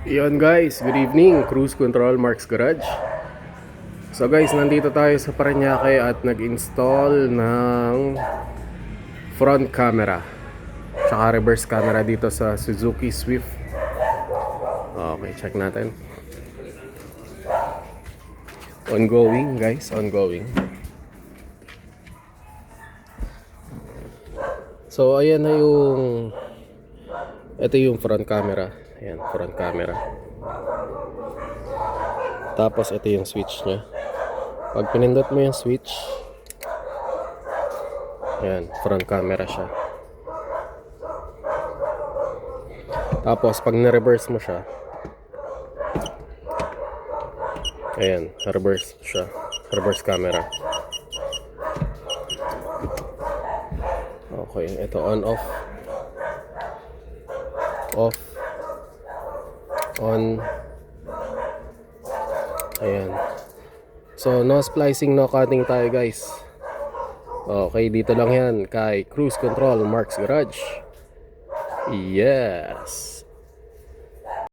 Yon guys, good evening, Cruise Control Mark's Garage. So guys, nandito tayo sa Parañaque at nag-install ng front camera tsaka reverse camera dito sa Suzuki Swift. Okay, check natin. Ongoing guys, ongoing. So ayan na yung, ito yung front camera. Ayan, front camera. Tapos ito yung switch nya. Pag pinindot mo yung switch, ayan, front camera siya. Tapos pag na-reverse mo siya, ayan, reverse siya, reverse camera. Okay, ito on off, off, on. Ayan. So no splicing, no cutting tayo guys. Okay, dito lang yan kay Cruise Control Mark's Garage. Yes.